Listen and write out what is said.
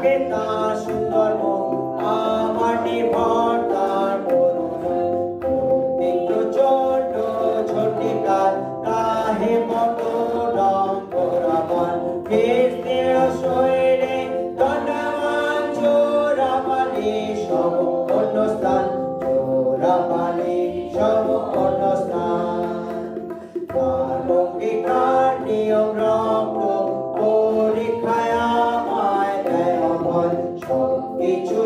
থাকে তার সুন্দর মুখ, আমার নির্ভর তার একটু ছোট ছোটি কাল তাহে মত রং বরাবর ফেস্তের শরীরে দণ্ডমান চোরাবালি সব অন্য স্থান, চোরাবালি সব অন্য স্থান। তার অঙ্গীকার নিয়ম রক্ত পরীক্ষায় আমায় দেয় অভয়, সব কিছু